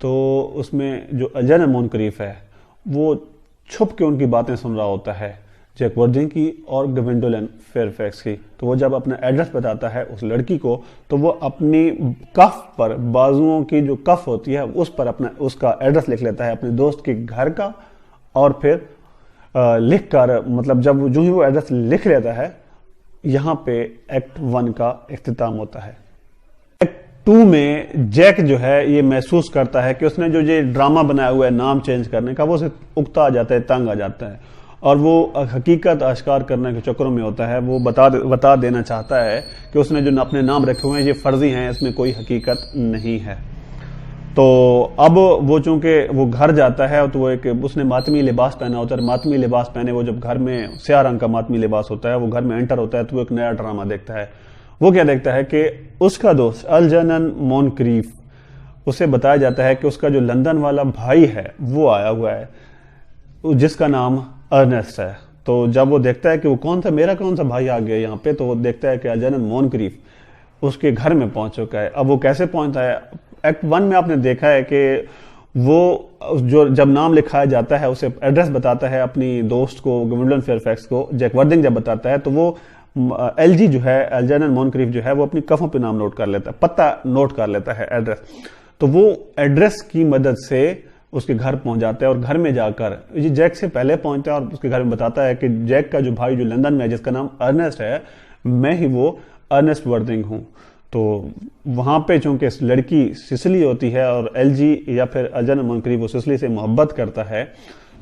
تو اس میں جو الجنن مونکریف ہے وہ چھپ کے ان کی باتیں سن رہا ہوتا ہے، جیک وردنگ کی اور گوینڈولن فیئرفیکس کی. تو وہ جب اپنا ایڈریس بتاتا ہے اس لڑکی کو تو وہ اپنی کف پر، بازوؤں کی جو کف ہوتی ہے اس پر اس کا ایڈریس لکھ لیتا ہے اپنے دوست کے گھر کا، اور پھر لکھ کر مطلب جب جو ہی وہ ایڈریس لکھ لیتا ہے یہاں پہ ایکٹ 1 کا اختتام ہوتا ہے. ایکٹ 2 میں جیک جو ہے یہ محسوس کرتا ہے کہ اس نے جو یہ ڈرامہ بنایا ہوا ہے نام چینج کرنے کا وہ اسے اکتا آ جاتا ہے، تنگ آ جاتا ہے، اور وہ حقیقت آشکار کرنے کے چکروں میں ہوتا ہے. وہ بتا دینا چاہتا ہے کہ اس نے جو اپنے نام رکھے ہوئے ہیں یہ فرضی ہیں، اس میں کوئی حقیقت نہیں ہے. تو اب وہ چونکہ وہ گھر جاتا ہے تو وہ اس نے ماتمی لباس پہنا ہوتا ہے. ماتمی لباس پہنے وہ جب گھر میں سیاہ رنگ کا ماتمی لباس ہوتا ہے وہ گھر میں انٹر ہوتا ہے تو وہ ایک نیا ڈرامہ دیکھتا ہے. وہ کیا دیکھتا ہے کہ اس کا دوست الجنن مونکریف، اسے بتایا جاتا ہے کہ اس کا جو لندن والا بھائی ہے وہ آیا ہوا ہے جس کا نام ارنسٹ ہے. تو جب وہ دیکھتا ہے کہ وہ میرا کون سا بھائی آ گیا یہاں پہ، تو وہ دیکھتا ہے کہ الجنن مونکریف اس کے گھر میں پہنچ چکا ہے. اب وہ کیسے پہنچتا ہے؟ ایکٹ 1 میں آپ نے دیکھا ہے کہ وہ جو جب نام لکھایا جاتا ہے اسے ایڈریس بتاتا ہے اپنی دوست کو، گوینڈولن فیئرفیکس کو. جیک وردنگ جب بتاتا ہے تو وہ ایل جی جو ہے، الجنن مونکریف جو ہے، وہ اپنی کفوں پہ نام نوٹ کر لیتا ہے، پتہ نوٹ کر لیتا ہے، ایڈریس. تو وہ ایڈریس کی مدد سے اس کے گھر پہنچ جاتا ہے، اور گھر میں جا کر یہ جیک سے پہلے پہنچتا ہے اور اس کے گھر میں بتاتا ہے کہ جیک کا جو بھائی جو لندن میں ہے جس کا نام ارنسٹ ہے، میں ہی وہ ارنسٹ وردنگ ہوں. تو وہاں پہ چونکہ لڑکی سسلی ہوتی ہے اور ایل جی یا پھر الجنن مونکریف وہ سسلی سے محبت کرتا ہے،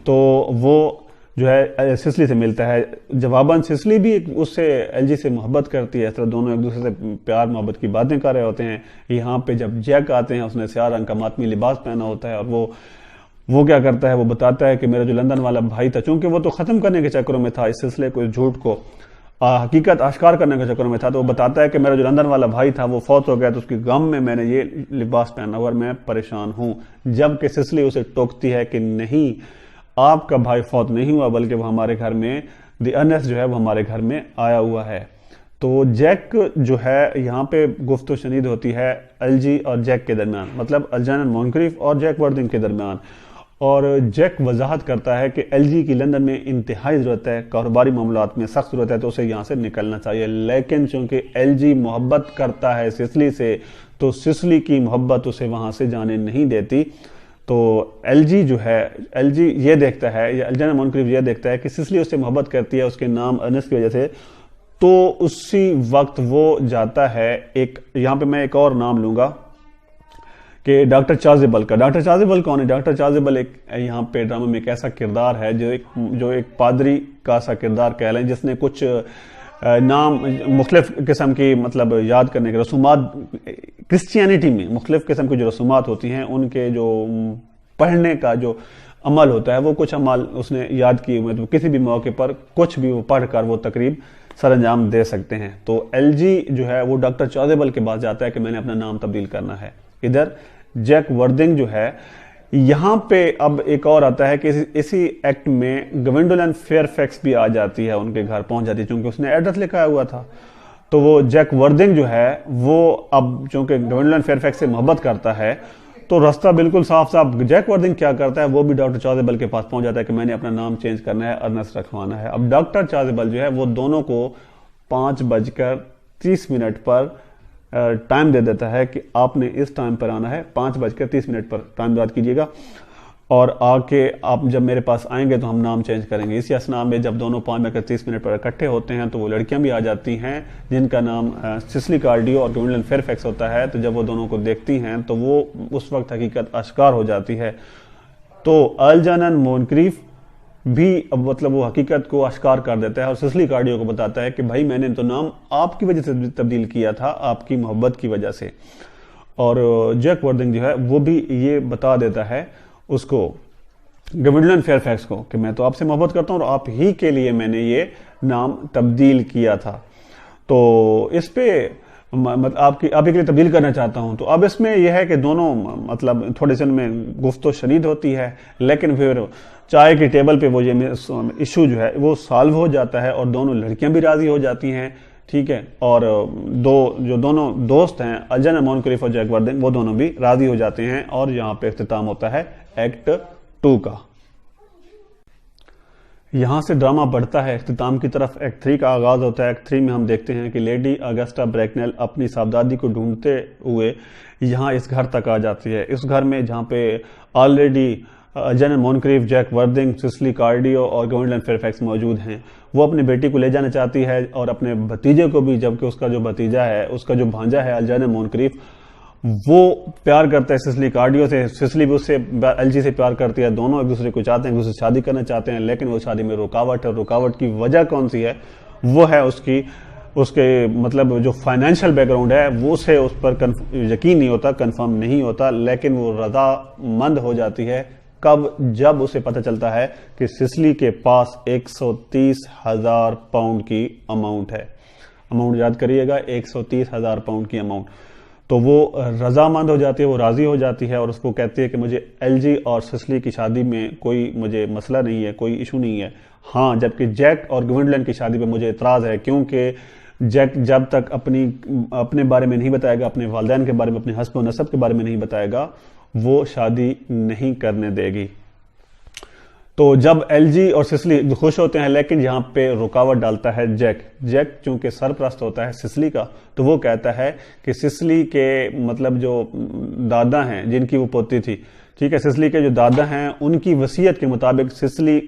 تو وہ جو ہے سسلی سے ملتا ہے. جواباً سسلی بھی اس سے ایل جی سے محبت کرتی ہے. اس طرح دونوں ایک دوسرے سے پیار محبت کی باتیں کر رہے ہوتے ہیں. یہاں پہ جب جیک آتے ہیں اس نے سیاہ رنگ کا ماتمی لباس پہنا ہوتا ہے، اور وہ کیا کرتا ہے، وہ بتاتا ہے کہ میرا جو لندن والا بھائی تھا، چونکہ وہ تو ختم کرنے کے چکروں میں تھا اس سلسلے کو، اس جھوٹ کو حقیقت آشکار کرنے کے چکر میں تھا، تو وہ بتاتا ہے کہ میرا جو لندن والا بھائی تھا وہ فوت ہو گیا، تو اس کی غم میں میں نے یہ لباس پہنا ہوا اور میں پریشان ہوں. جبکہ سسلی اسے ٹوکتی ہے کہ نہیں، آپ کا بھائی فوت نہیں ہوا، بلکہ وہ ہمارے گھر میں دی ارنسٹ جو ہے وہ ہمارے گھر میں آیا ہوا ہے. تو جیک جو ہے یہاں پہ گفت و شنید ہوتی ہے ایل جی اور جیک کے درمیان، مطلب الجنن مونکریف اور جیک وردنگ کے درمیان. اور جیک وضاحت کرتا ہے کہ ایل جی کی لندن میں انتہائی ضرورت ہے، کاروباری معاملات میں سخت ضرورت ہے، تو اسے یہاں سے نکلنا چاہیے. لیکن چونکہ ایل جی محبت کرتا ہے سسلی سے، تو سسلی کی محبت اسے وہاں سے جانے نہیں دیتی. تو ایل جی جو ہے، ایل جی یہ دیکھتا ہے، یا الجنن مونکریف یہ دیکھتا ہے کہ سسلی اس سے محبت کرتی ہے اس کے نام ارنسٹ کی وجہ سے. تو اسی وقت وہ جاتا ہے یہاں پہ میں ایک اور نام لوں گا کہ ڈاکٹر چازیبل کا. ڈاکٹر چازیبل کون ہے؟ ڈاکٹر چازیبل یہاں پہ ڈرامے میں ایک ایسا کردار ہے جو ایک پادری کا سا کردار کہہ لیں، جس نے کچھ نام مختلف قسم کی مطلب یاد کرنے کے رسومات، کرسچینٹی میں مختلف قسم کی جو رسومات ہوتی ہیں ان کے جو پڑھنے کا جو عمل ہوتا ہے، وہ کچھ عمل اس نے یاد کیے ہوئے، تو کسی بھی موقع پر کچھ بھی وہ پڑھ کر وہ تقریب سر انجام دے سکتے ہیں. تو ایل جی جو ہے وہ ڈاکٹر چازیبل کے پاس جاتا ہے کہ میں نے اپنا نام تبدیل کرنا ہے. ادھر جیک وردنگ جو ہے یہاں پہ اب ایک اور آتا ہے کہ اسی ایکٹ میں گوینڈولن فیئرفیکس بھی آ جاتی ہے، ان کے گھر پہنچ جاتی ہے، چونکہ اس نے ایڈریس لکھا ہوا تھا. تو وہ جیک وردنگ جو ہے وہ اب چونکہ گوینڈولن فیئرفیکس سے محبت کرتا ہے تو راستہ بالکل صاف صاف. جیک وردنگ کیا کرتا ہے، وہ بھی ڈاکٹر چازیبل کے پاس پہنچ جاتا ہے کہ میں نے اپنا نام چینج کرنا ہے، ارنسٹ رکھوانا ہے. اب ڈاکٹر چازیبل جو ہے وہ دونوں کو 5:30 پر ٹائم دے دیتا ہے کہ آپ نے اس ٹائم پر آنا ہے، 5:30 پر ٹائم یاد کیجیے گا، اور آ کے آپ جب میرے پاس آئیں گے تو ہم نام چینج کریں گے. اسی اسنا میں جب دونوں 5:30 پر اکٹھے ہوتے ہیں تو وہ لڑکیاں بھی آ جاتی ہیں جن کا نام سسلی کارڈیو اور گوینڈولن فیئرفیکس ہوتا ہے. تو جب وہ دونوں کو دیکھتی ہیں تو وہ اس وقت حقیقت آشکار ہو جاتی ہے. تو الجنن مونکریف بھی اب مطلب وہ حقیقت کو آشکار کر دیتا ہے اور سسلی کارڈیو کو بتاتا ہے کہ بھائی میں نے تو نام آپ کی وجہ سے تبدیل کیا تھا، آپ کی محبت کی وجہ سے. اور جیک وردنگ جو ہے وہ بھی یہ بتا دیتا ہے اس کو، گوینڈولن فیئرفیکس کو، کہ میں تو آپ سے محبت کرتا ہوں اور آپ ہی کے لیے میں نے یہ نام تبدیل کیا تھا. تو اس پہ آپ کے لیے تبدیل کرنا چاہتا ہوں. تو اب اس میں یہ ہے کہ دونوں مطلب تھوڑے سے ان میں گفت و شنید ہوتی ہے، لیکن پھر چائے کی ٹیبل پہ وہ یہ ایشو جو ہے وہ سالو ہو جاتا ہے اور دونوں لڑکیاں بھی راضی ہو جاتی ہیں. ٹھیک ہے، اور جو دونوں دوست ہیں الجنن مونکریف اور جیک وردنگ، وہ دونوں بھی راضی ہو جاتے ہیں، اور یہاں پہ اختتام ہوتا ہے ایکٹ 2 کا۔ یہاں سے ڈرامہ بڑھتا ہے اختتام کی طرف، ایکٹ 3 کا آغاز ہوتا ہے۔ ایکٹ 3 میں ہم دیکھتے ہیں کہ لیڈی اگسٹا بریکنیل اپنی صاحبزادی کو ڈھونڈتے ہوئے یہاں اس گھر تک آ جاتی ہے، اس گھر میں جہاں پہ already الجنن Moncrieff, Jack وردنگ، Sicily cardio اور گوینڈلن فیئرفیکس موجود ہیں۔ وہ اپنی بیٹی کو لے جانا چاہتی ہے اور اپنے بھتیجے کو بھی، جبکہ اس کا جو بھتیجا ہے، اس کا جو بھانجا ہے الجنن مونکریف، وہ پیار کرتا ہے سسلی کارڈیو سے، سسلی بھی اس سے ایل جی سے پیار کرتی ہے، دونوں ایک دوسرے کو چاہتے ہیں، ایک دوسرے سے شادی کرنا چاہتے ہیں، لیکن وہ شادی میں رکاوٹ ہے۔ رکاوٹ کی وجہ کون سی ہے؟ وہ ہے اس کے مطلب جو فائنینشیل بیک گراؤنڈ ہے، وہ سے اس پر یقین نہیں ہوتا، کنفرم نہیں ہوتا، لیکن وہ رضا مند ہو جاتی ہے کب؟ جب اسے پتہ چلتا ہے کہ سسلی کے پاس 130,000 پاؤنڈ کی اماؤنٹ ہے۔ اماؤنٹ یاد کریے گا، 130,000 پاؤنڈ کی اماؤنٹ۔ تو وہ رضامند ہو جاتی ہے، وہ راضی ہو جاتی ہے، اور اس کو کہتی ہے کہ مجھے ایل جی اور سسلی کی شادی میں کوئی مجھے مسئلہ نہیں ہے، کوئی ایشو نہیں ہے۔ ہاں، جبکہ جیک اور گوینڈلن کی شادی پہ مجھے اعتراض ہے، کیونکہ جیک جب تک اپنے بارے میں نہیں بتائے گا، اپنے والدین کے بارے میں، اپنے حسب و نسب کے بارے میں نہیں بتائے گا، وہ شادی نہیں کرنے دے گی۔ تو جب ایل جی اور سسلی خوش ہوتے ہیں، لیکن یہاں پہ رکاوٹ ڈالتا ہے جیک چونکہ سرپرست ہوتا ہے سسلی کا، تو وہ کہتا ہے کہ سسلی کے مطلب جو دادا ہیں، جن کی وہ پوتی تھی، ٹھیک ہے، سسلی کے جو دادا ہیں، ان کی وصیت کے مطابق سسلی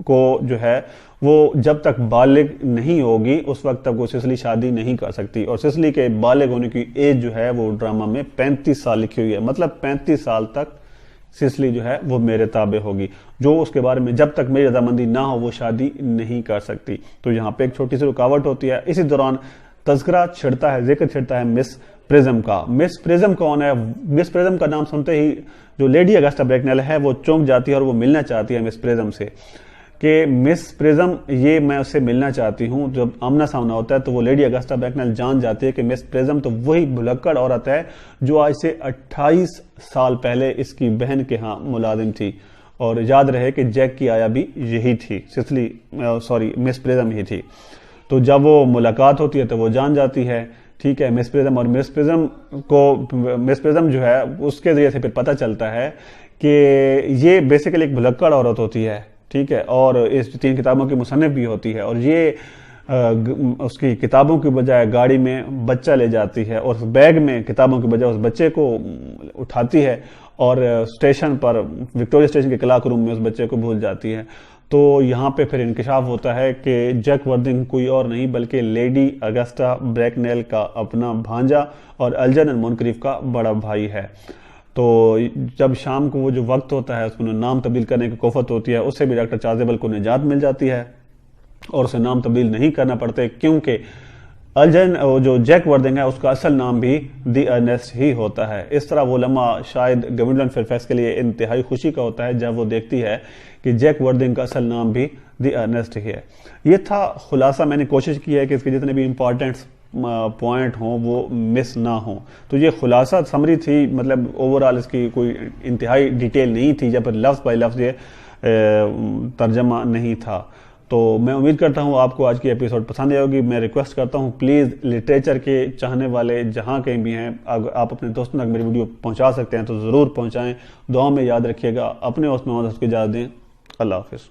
کو جو ہے وہ جب تک بالغ نہیں ہوگی اس وقت تک وہ سسلی شادی نہیں کر سکتی، اور سسلی کے بالغ ہونے کی ایج جو ہے وہ ڈرامہ میں 35 سال لکھی ہوئی ہے، مطلب 35 سال تک سسلی جو ہے وہ میرے تابع ہوگی، جو اس کے بارے میں جب تک میری رضامندی نہ ہو وہ شادی نہیں کر سکتی۔ تو یہاں پہ ایک چھوٹی سی رکاوٹ ہوتی ہے۔ اسی دوران تذکرہ چھڑتا ہے، ذکر چھڑتا ہے مس پرزم کا۔ مس پرزم کون ہے؟ مس پرزم کا نام سنتے ہی جو لیڈی اگسٹا بریکنیل ہے وہ چونک جاتی ہے اور وہ ملنا چاہتی ہے مس پرزم سے، کہ مس پرزم یہ میں اس سے ملنا چاہتی ہوں۔ جب آمنا سامنا ہوتا ہے تو وہ لیڈی اگسٹا بریکنیل جان جاتی ہے کہ مس پرزم تو وہی بھلکڑ عورت ہے جو آج سے 28 سال پہلے اس کی بہن کے ہاں ملازم تھی، اور یاد رہے کہ جیک کی آیا بھی یہی تھی، مس پرزم ہی تھی۔ تو جب وہ ملاقات ہوتی ہے تو وہ جان جاتی ہے، ٹھیک ہے، مس پرزم، اور مس پرزم جو ہے اس کے ذریعے سے پھر پتہ چلتا ہے کہ یہ بیسیکلی ایک بھلکڑ عورت ہوتی ہے، ٹھیک ہے، اور اس 3 کتابوں کی مصنف بھی ہوتی ہے، اور یہ اس کی کتابوں کی بجائے گاڑی میں بچہ لے جاتی ہے، اور بیگ میں کتابوں کی بجائے اس بچے کو اٹھاتی ہے، اور اسٹیشن پر وکٹوریہ اسٹیشن کے کلاک روم میں اس بچے کو بھول جاتی ہے۔ تو یہاں پہ پھر انکشاف ہوتا ہے کہ جیک وردنگ کوئی اور نہیں بلکہ لیڈی اگسٹا بریکنیل کا اپنا بھانجا اور الجنن مونکریف کا بڑا بھائی ہے۔ تو جب شام کو وہ جو وقت ہوتا ہے اس کو نام تبدیل کرنے کی کوفت ہوتی ہے، اس سے بھی ڈاکٹر چازیبل کو نجات مل جاتی ہے اور اسے نام تبدیل نہیں کرنا پڑتے، کیونکہ جو جیک وردنگ ہے اس کا اصل نام بھی دی ارنسٹ ہی ہوتا ہے۔ اس طرح وہ لمحہ شاید گوینڈلن فیئرفیکس کے لیے انتہائی خوشی کا ہوتا ہے جب وہ دیکھتی ہے کہ جیک وردنگ کا اصل نام بھی دی ارنسٹ ہی ہے۔ یہ تھا خلاصہ، میں نے کوشش کی ہے کہ اس کے جتنے بھی امپورٹنٹ پوائنٹ ہوں وہ مس نہ ہوں۔ تو یہ خلاصہ سمری تھی، مطلب اوورال اس کی کوئی انتہائی ڈیٹیل نہیں تھی، جب لفظ بائی لفظ یہ ترجمہ نہیں تھا۔ تو میں امید کرتا ہوں آپ کو آج کی ایپیسوڈ پسند آئے ہوگی۔ میں ریکویسٹ کرتا ہوں پلیز لٹریچر کے چاہنے والے جہاں کہیں بھی ہیں، اگر آپ اپنے دوستوں تک میری ویڈیو پہنچا سکتے ہیں تو ضرور پہنچائیں۔ دعاؤں میں یاد رکھیے گا، اپنے اس میں مدد کی اجازت دیں۔ اللہ حافظ۔